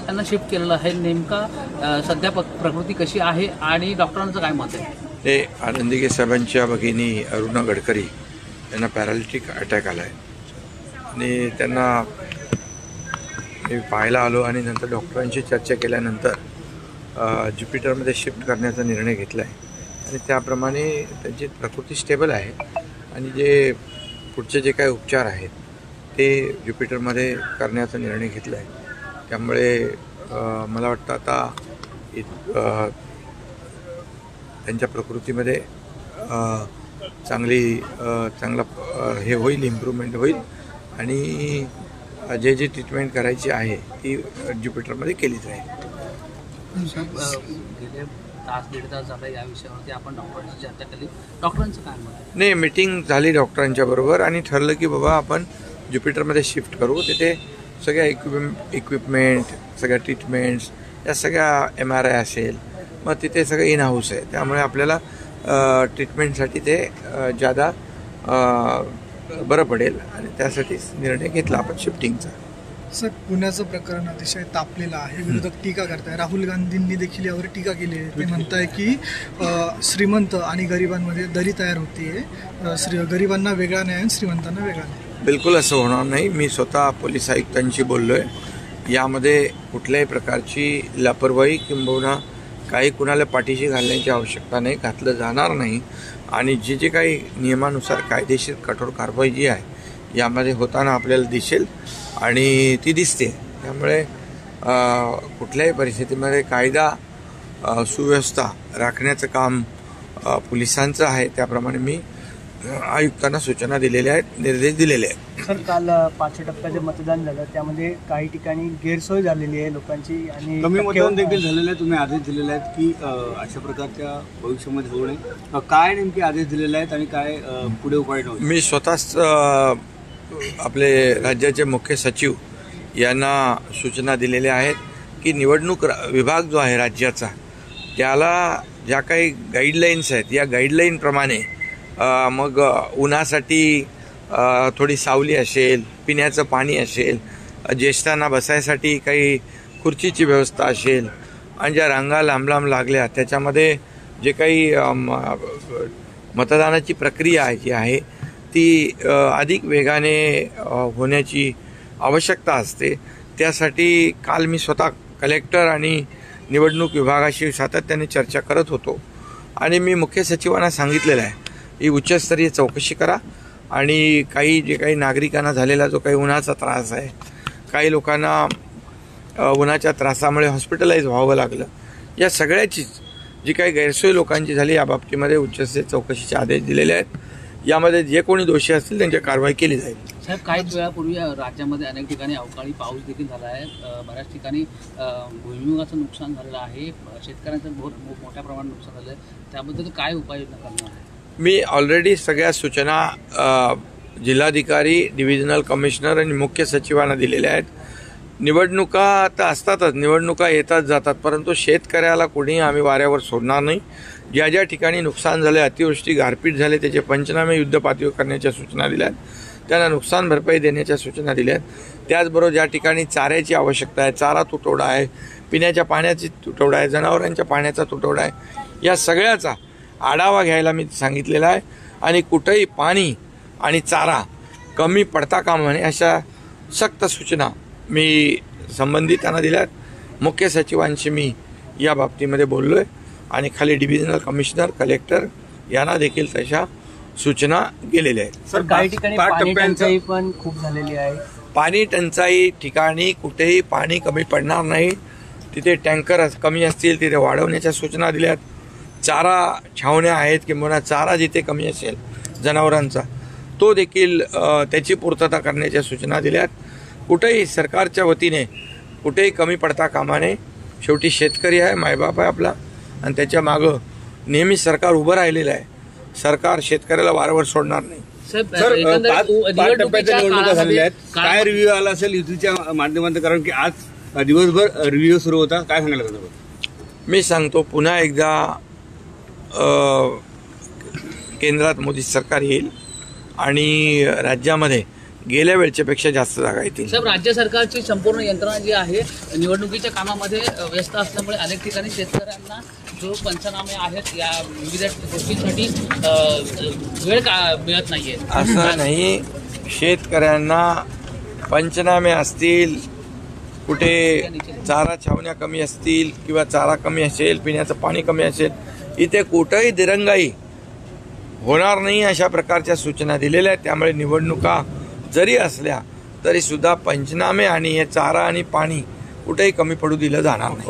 त्यांना शिफ्ट केलेलं आहे, नेमका सध्या प्रकृती कशी आहे आणि डॉक्टरांचं काय मत आहे? ते आनंदीगे साहेबांच्या भगिनी अरुणा गडकरी यांना पॅरालिटिक अटॅक आला आहे आणि त्यांना मी पाहायला आलो आणि नंतर डॉक्टरांशी चर्चा केल्यानंतर ज्युपिटरमध्ये शिफ्ट करण्याचा निर्णय घेतला आहे आणि त्याप्रमाणे त्यांची प्रकृती स्टेबल आहे आणि जे पुढचे जे काही उपचार आहेत ते ज्युपिटरमध्ये करण्याचा निर्णय घेतला आहे। त्यामुळे मला वाटतं आता त्यांच्या प्रकृतीमध्ये चांगला हे होईल, इम्प्रूव्हमेंट होईल आणि जे ट्रीटमेंट करायची आहे ती ज्युपिटरमध्ये केली जाईल। गेले तास दीड तास झाला या विषयावरती आपण डॉक्टरांशी चर्चा केली, डॉक्टरांचं काय मत आहे? नाही, मीटिंग झाली डॉक्टरांच्या बरोबर आणि ठरलं की बाबा आपण ज्युपिटरमध्ये शिफ्ट करू। तिथे सगळ्या इक्विपमेंट, सगळ्या ट्रीटमेंट्स, या सगळ्या MRI असेल, मग तिथे सगळं इन हाऊस आहे, त्यामुळे आपल्याला ट्रीटमेंटसाठी ते जादा बरं पडेल आणि त्यासाठीच निर्णय घेतला आपण शिफ्टिंगचा। सर, पुण्याचं प्रकरण अतिशय तापलेलं आहे, विरोधक टीका करताय, राहुल गांधींनी देखील यावर टीका केली आहे। ते म्हणताय की श्रीमंत आणि गरिबांमध्ये दरी तयार होतीये, गरिबांना वेगळा न्याय आणि श्रीमंतांना वेगळा न्याय। बिलकुल असं होणार नाही। मी स्वतः पोलीस आयुक्तांशी बोललो आहे, यामध्ये कुठल्याही प्रकारची लापरवाही किंबहुना काही कुणाला पाठीशी घालण्याची आवश्यकता नाही, घातलं जाणार नाही आणि जे काही नियमानुसार कायदेशीर कठोर कारवाई जी आहे यामध्ये होताना आपल्याला दिसेल आणि ती दिसते। त्यामुळे कुठल्याही परिस्थितीमध्ये कायदा सुव्यवस्था राखण्याचं काम पोलिसांचं आहे, त्याप्रमाणे मी आयुक्तांना सूचना दिलेल्या आहेत, निर्देश दिलेले आहेत। सर, काल 5 टप्प्याचे मतदान झालं, त्यामध्ये काही ठिकाणी गैरसोय झालेली आहे लोकांची आणि कमी मतदान देखील झालेलं आहे। तुम्ही आदेश दिलेले आहेत की अशा प्रकारच्या भविष्यामध्ये होऊ नये, काय नेमके आदेश दिलेले आहेत आणि काय पुढे उपाययोजना? मी स्वतःच आपले राज्याचे मुख्य सचिव यांना सूचना दिलेल्या आहेत की निवडणूक विभाग जो आहे राज्याचा, त्याला ज्या काही गाईडलाईन्स आहेत या गाईडलाईनप्रमाणे मग उन्हासाठी थोडी सावली असेल, पिण्याचं पाणी असेल, ज्येष्ठांना बसायसाठी काही खुर्चीची व्यवस्था असेल आणि ज्या रांगा लांब लांब लागल्या त्याच्यामध्ये जे काही मतदानाची प्रक्रिया जी आहे ती अधिक वेगाने होण्याची आवश्यकता असते। त्यासाठी काल मी स्वतः कलेक्टर आणि निवडणूक विभागाशी सातत्याने चर्चा करत होतो आणि मी मुख्य सचिवांना सांगितलेलं आहे ही उच्चस्तरीय चौकशी करा आणि जे काही नागरिकांना झालेला जो काही उन्हाचा त्रास आहे, काही लोकांना उन्हाच्या त्रासामुळे हॉस्पिटलाइज व्हावं लागलं, या सगळ्याचीच जी काही गैरसोय लोकांची झाली या बाबतीमध्ये उच्चस्तरीय चौकशीचे आदेश दिलेले आहेत। यामध्ये जे कोणी दोषी असतील त्यांची कारवाई केली जाईल। साहेब, काही वेळापूर्वी राज्यामध्ये अनेक ठिकाणी अवकाळी पाऊस देखील झाला आहे, बऱ्याच ठिकाणी भुईमुगाचं नुकसान झालेलं आहे, शेतकऱ्यांचं मोठ्या प्रमाणात नुकसान झालं आहे, त्याबद्दल काय उपाययोजना करणार आहे? मी ऑलरेडी सगळ्या सूचना जिल्हाधिकारी, डिव्हिजनल कमिशनर आणि मुख्य सचिवांना दिलेल्या आहेत। निवडणुका तर असतातच, निवडणुका येतात जातात, परंतु शेतकऱ्याला कोणीही आम्ही वाऱ्यावर सोडणार नाही। ज्या ज्या ठिकाणी नुकसान झाले, अतिवृष्टी गारपीट झाले, त्याचे पंचनामे युद्धपातळीवर करण्याच्या सूचना दिल्या आहेत, त्यांना नुकसान भरपाई देण्याच्या सूचना दिल्या आहेत। त्याचबरोबर ज्या ठिकाणी चाऱ्याची आवश्यकता आहे, चारा तुटवडा आहे, पिण्याच्या पाण्याची तुटवडा आहे, जनावरांच्या पाण्याचा तुटवडा आहे, या सगळ्याचा आढावा घ्यायला मी सांगितलेला आहे आणि कुठेही पाणी आणि चारा कमी पडता कामा नये अशा सक्त सूचना मी संबंधितांना दिल्यात। मुख्य सचिवांशी मी या बाबतीमध्ये बोललो आहे आणि खाली डिव्हिजनल कमिशनर, कलेक्टर यांना देखील तशा सूचना गेलेल्या आहेत। सर, काही ठिकाणी पाणी टंचाई पण खूप झालेली आहे। पाणी टंचाई ठिकाणी कुठेही पाणी कमी पडणार नाही, तिथे टँकर कमी असतील तिथे वाढवण्याच्या सूचना दिल्यात। चारा छावण्या आहेत किंवा चारा जिथे कमी असेल जनावरांचा तो देखील त्याची पूर्तता करण्याच्या सूचना दिल्यात। कुठेही सरकारच्या वतीने कुठेही कमी पडता कामा नये। शेवटी शेतकरी आहे, मायबाप आहे आपला आणि त्याच्या मागं नेहमी सरकार उभं राहिलेलं आहे। सरकार शेतकऱ्याला वारंवार सोडणार नाही। सर, 5 टप्प्याच्या निवडणुका झालेल्या आहेत, काय रिव्ह्यू आला असेल युतीच्या माध्यमातून? कारण की आज दिवसभर रिव्ह्यू सुरू होता, काय सांगायला त्याच्याबद्दल? मी सांगतो, पुन्हा एकदा केंद्रात मोदी सरकार येईल आणि राज्यामध्ये गेल्या वेळच्यापेक्षा जास्त जागा येतील. साहेब, राज्य सरकारची संपूर्ण यंत्रणा जी आहे निवडणुकीच्या कामामध्ये व्यस्त असल्यामुळे अनेक ठिकाणी शेतकऱ्यांना जो पंचनामे आहेत या विविध गोष्टींसाठी वेळ मिळत नाहीये. असं नाही, शेतकऱ्यांना पंचनामे असतील, कुठे चारा छावण्या कमी असतील किंवा चारा कमी असेल, पिण्याचं पाणी कमी असेल, इथे कुठंही दिरंगाई होणार नाही अशा प्रकारच्या सूचना दिलेल्या आहेत. त्यामुळे निवडणुका जरी असल्या तरी सुद्धा पंचनामे आणि हे चारा आणि पाणी कुठेही कमी पडू दिलं जाणार नाही.